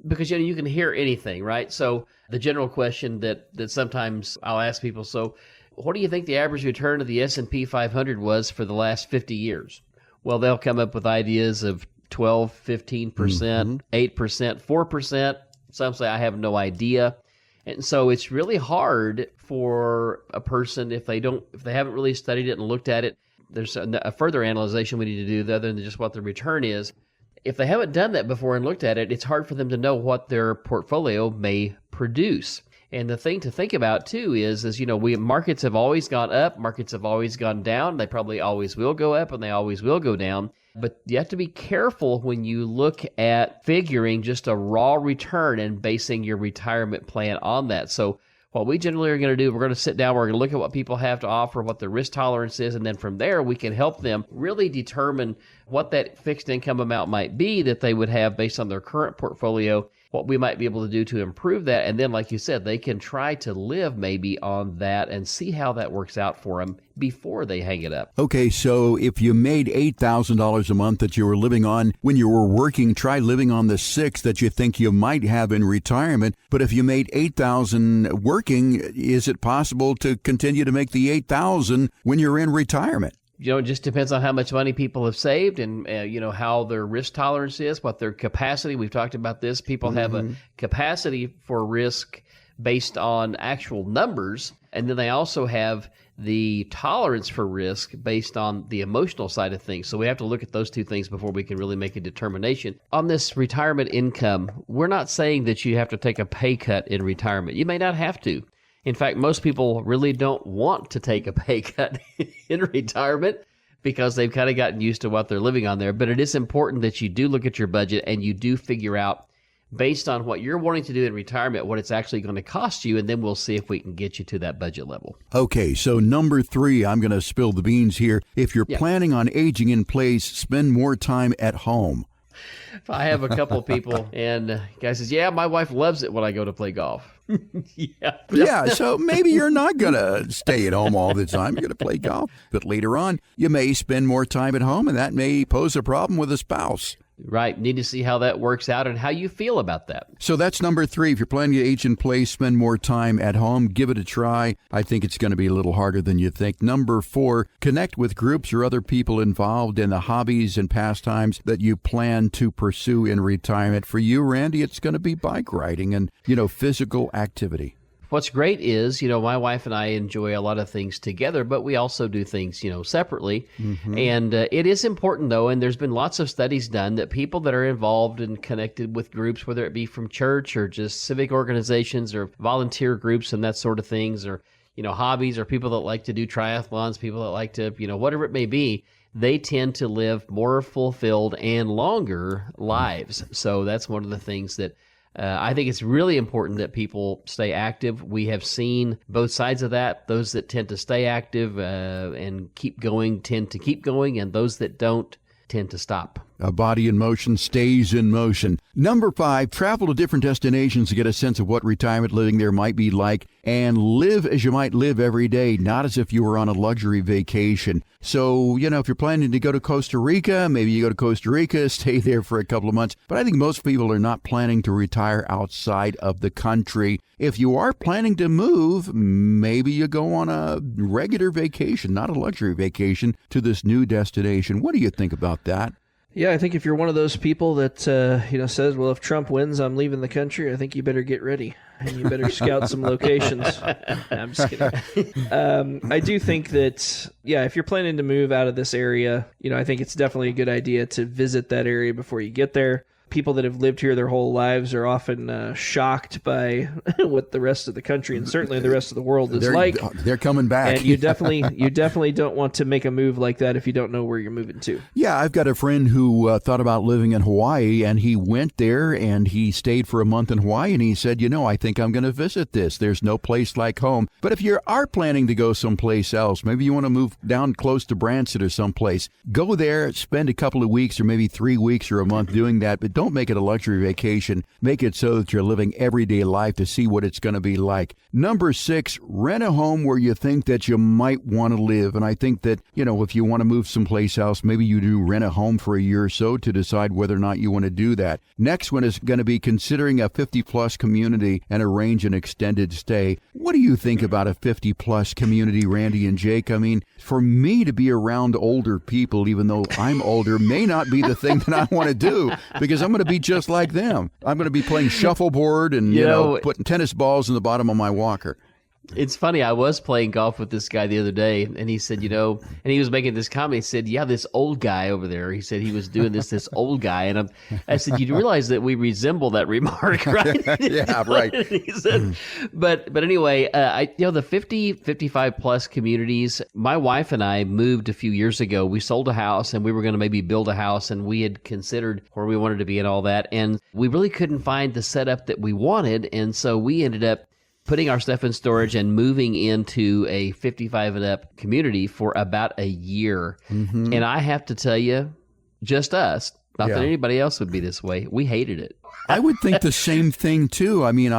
because, you know, you can hear anything, right? So the general question that sometimes I'll ask people, so what do you think the average return of the S&P 500 was for the last 50 years? Well, they'll come up with ideas of 12, 15%, 8%, 4%. Some say I have no idea. And so it's really hard for a person if they haven't really studied it and looked at it. There's a further analyzation we need to do other than just what the return is. If they haven't done that before and looked at it, it's hard for them to know what their portfolio may produce. And the thing to think about, too, is you know, markets have always gone up, markets have always gone down. They probably always will go up, and they always will go down. But you have to be careful when you look at figuring just a raw return and basing your retirement plan on that. So what we generally are going to do, we're going to sit down, we're going to look at what people have to offer, what their risk tolerance is, and then from there we can help them really determine what that fixed income amount might be that they would have based on their current portfolio. what we might be able to do to improve that. And then, like you said, they can try to live maybe on that and see how that works out for them before they hang it up.
Okay, so if you made $8,000 a month that you were living on when you were working, try living on the $6,000 that you think you might have in retirement. But if you made $8,000 working, is it possible to continue to make the $8,000 when you're in retirement?
It just depends on how much money people have saved and, how their risk tolerance is, what their capacity. We've talked about this. People have a capacity for risk based on actual numbers. And then they also have the tolerance for risk based on the emotional side of things. So we have to look at those two things before we can really make a determination. On this retirement income, we're not saying that you have to take a pay cut in retirement. You may not have to. In fact, most people really don't want to take a pay cut in retirement because they've kind of gotten used to what they're living on there. But it is important that you do look at your budget and you do figure out, based on what you're wanting to do in retirement, what it's actually going to cost you, and then we'll see if we can get you to that budget level.
Okay, so number 3, I'm going to spill the beans here. If you're planning on aging in place, spend more time at home.
I have a couple of people, and the guy says, yeah, my wife loves it when I go to play golf.
Yeah, so maybe you're not going to stay at home all the time. You're going to play golf. But later on, you may spend more time at home, and that may pose a problem with a spouse.
Right. Need to see how that works out and how you feel about that.
So that's number 3. If you're planning to age in place, spend more time at home. Give it a try. I think it's going to be a little harder than you think. Number 4, connect with groups or other people involved in the hobbies and pastimes that you plan to pursue in retirement. For you, Randy, it's going to be bike riding and, physical activity.
What's great is, my wife and I enjoy a lot of things together, but we also do things, separately. And it is important, though, and there's been lots of studies done that people that are involved and connected with groups, whether it be from church or just civic organizations or volunteer groups and that sort of things, or, hobbies, or people that like to do triathlons, people that like to, whatever it may be, they tend to live more fulfilled and longer lives. So that's one of the things that I think it's really important that people stay active. We have seen both sides of that. Those that tend to stay active and keep going tend to keep going, and those that don't tend to stop.
A body in motion stays in motion. Number 5, travel to different destinations to get a sense of what retirement living there might be like, and live as you might live every day, not as if you were on a luxury vacation. So, if you're planning to go to Costa Rica, maybe you go to Costa Rica, stay there for a couple of months. But I think most people are not planning to retire outside of the country. If you are planning to move, maybe you go on a regular vacation, not a luxury vacation, to this new destination. What do you think about that?
Yeah, I think if you're one of those people that, says, well, if Trump wins, I'm leaving the country, I think you better get ready and you better scout some locations. I'm just kidding. I do think that, if you're planning to move out of this area, I think it's definitely a good idea to visit that area before you get there. People that have lived here their whole lives are often shocked by what the rest of the country and certainly the rest of the world is like.
They're coming back.
And you definitely don't want to make a move like that if you don't know where you're moving to.
Yeah, I've got a friend who thought about living in Hawaii, and he went there and he stayed for a month in Hawaii, and he said, I think I'm going to visit this. There's no place like home. But if you are planning to go someplace else, maybe you want to move down close to Branson or someplace, go there, spend a couple of weeks or maybe 3 weeks or a month doing that, but don't make it a luxury vacation. Make it so that you're living everyday life to see what it's going to be like. Number 6, rent a home where you think that you might want to live. And I think that, if you want to move someplace else, maybe you do rent a home for a year or so to decide whether or not you want to do that. Next one is going to be considering a 50-plus community and arrange an extended stay. What do you think about a 50-plus community, Randy and Jake? I mean, for me to be around older people, even though I'm older, may not be the thing that I want to do, because I'm going to be just like them. I'm going to be playing shuffleboard and, putting tennis balls in the bottom of my walker.
It's funny. I was playing golf with this guy the other day, and he said, and he was making this comment. He said, this old guy over there. He said he was doing this old guy. And I said, you realize that we resemble that remark, right?
Yeah, right.
He said, but anyway, the 50, 55 plus communities, my wife and I moved a few years ago. We sold a house and we were going to maybe build a house, and we had considered where we wanted to be and all that. And we really couldn't find the setup that we wanted. And so we ended up putting our stuff in storage and moving into a 55 and up community for about a year. And I have to tell you, just us, not that anybody else would be this way, we hated it.
I would think the same thing too. I mean,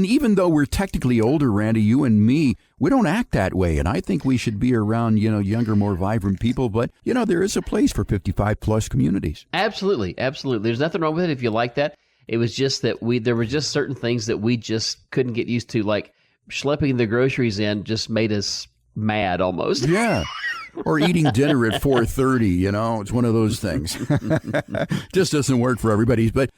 even though we're technically older, Randy, you and me, we don't act that way. And I think we should be around, younger, more vibrant people. But, there is a place for 55 plus communities.
Absolutely. Absolutely. There's nothing wrong with it if you like that. It was just that there were just certain things that we just couldn't get used to, like schlepping the groceries in just made us mad almost.
Yeah. Or eating dinner at 4:30, it's one of those things. Just doesn't work for everybody. But,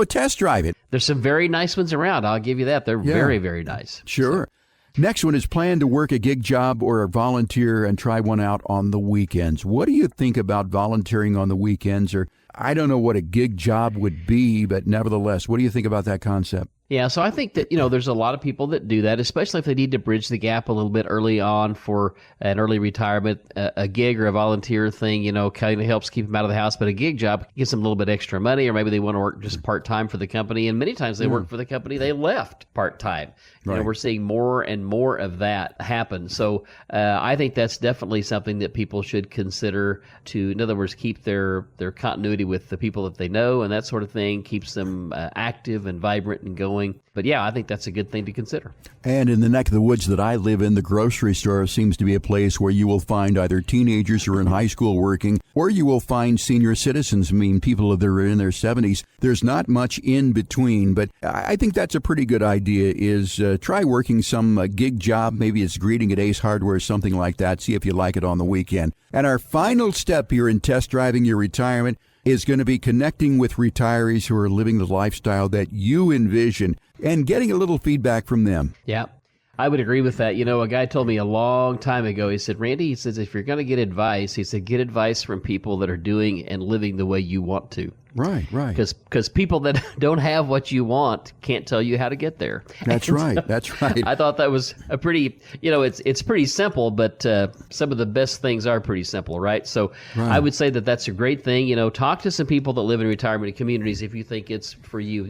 test drive it.
There's some very nice ones around. I'll give you that. They're very, very nice.
Sure. So. Next one is plan to work a gig job or a volunteer and try one out on the weekends. What do you think about volunteering on the weekends? Or I don't know what a gig job would be, but nevertheless, what do you think about that concept?
Yeah, so I think that, there's a lot of people that do that, especially if they need to bridge the gap a little bit early on for an early retirement. A gig or a volunteer thing, kind of helps keep them out of the house, but a gig job gives them a little bit extra money, or maybe they want to work just part-time for the company, and many times they work for the company they left part-time.
Right.
We're seeing more and more of that happen. So I think that's definitely something that people should consider to, in other words, keep their continuity with the people that they know and that sort of thing, keeps them active and vibrant and going. But yeah, I think that's a good thing to consider.
And in the neck of the woods that I live in, the grocery store seems to be a place where you will find either teenagers who are in high school working, or you will find senior citizens, people that are in their 70s. There's not much in between, but I think that's a pretty good idea, is try working some gig job. Maybe it's greeting at Ace Hardware, something like that. See if you like it on the weekend. And our final step here in test driving your retirement is going to be connecting with retirees who are living the lifestyle that you envision and getting a little feedback from them.
Yeah, I would agree with that. A guy told me a long time ago, he said, Randy, he says, if you're going to get advice, he said, get advice from people that are doing and living the way you want to.
Right.
Because people that don't have what you want can't tell you how to get there.
That's right.
I thought that was a pretty, it's pretty simple, but some of the best things are pretty simple, right? So
right.
I would say that that's a great thing. Talk to some people that live in retirement communities if you think it's for you.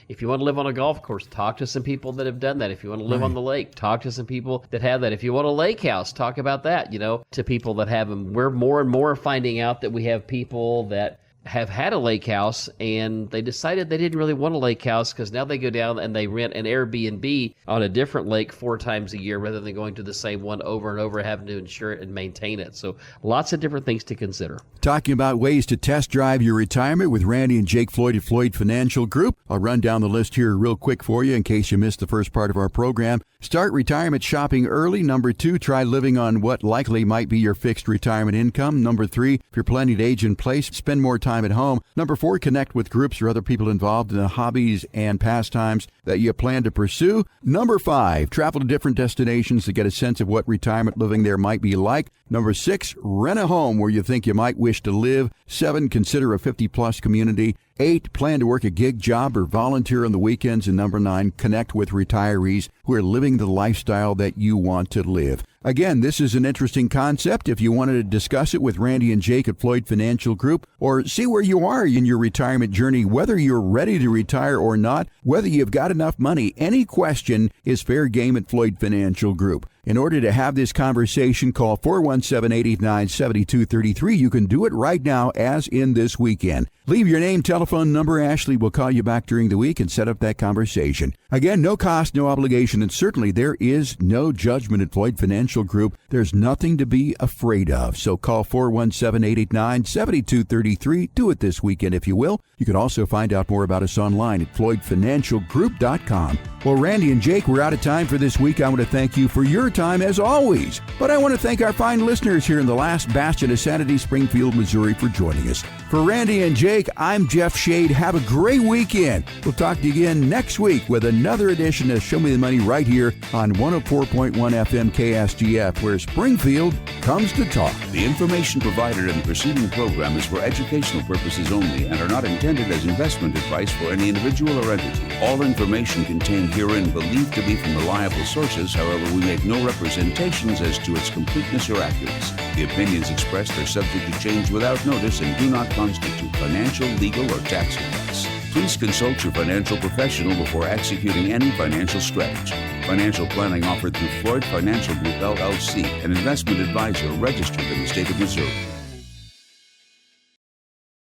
If you want to live on a golf course, talk to some people that have done that. If you want to live on the lake, talk to some people that have that. If you want a lake house, talk about that, to people that have them. We're more and more finding out that we have people that have had a lake house and they decided they didn't really want a lake house because now they go down and they rent an Airbnb on a different lake 4 times a year rather than going to the same one over and over, having to insure it and maintain it. So lots of different things to consider.
Talking about ways to test drive your retirement with Randy and Jake Floyd at Floyd Financial Group. I'll run down the list here real quick for you in case you missed the first part of our program. Start retirement shopping early. Number 2, try living on what likely might be your fixed retirement income. Number 3, if you're planning to age in place, spend more time at home. Number 4, connect with groups or other people involved in the hobbies and pastimes that you plan to pursue. Number 5, travel to different destinations to get a sense of what retirement living there might be like. Number 6, rent a home where you think you might wish to live. 7, consider a 50-plus community. 8, plan to work a gig job or volunteer on the weekends. And number 9, connect with retirees who are living the lifestyle that you want to live. Again, this is an interesting concept. If you wanted to discuss it with Randy and Jake at Floyd Financial Group, or see where you are in your retirement journey, whether you're ready to retire or not, whether you've got enough money, any question is fair game at Floyd Financial Group. In order to have this conversation, call 417-889-7233. You can do it right now, as in this weekend. Leave your name, telephone number. Ashley will call you back during the week and set up that conversation. Again, no cost, no obligation, and certainly there is no judgment at Floyd Financial Group. There's nothing to be afraid of. So call 417-889-7233. Do it this weekend, if you will. You can also find out more about us online at floydfinancialgroup.com. Well, Randy and Jake, we're out of time for this week. I want to thank you for your time, as always. But I want to thank our fine listeners here in the last bastion of sanity, Springfield, Missouri, for joining us. For Randy and Jake, I'm Jeff Shade. Have a great weekend. We'll talk to you again next week with another edition of Show Me the Money right here on 104.1 FM KSGF, where Springfield comes to talk.
The information provided in the preceding program is for educational purposes only and are not intended as investment advice for any individual or entity. All information contained herein believed to be from reliable sources. However, we make no representations as to its completeness or accuracy. The opinions expressed are subject to change without notice and do not constitute financial, legal, or tax advice. Please consult your financial professional before executing any financial strategy. Financial planning offered through Floyd Financial Group, LLC, an investment advisor registered in the state of Missouri.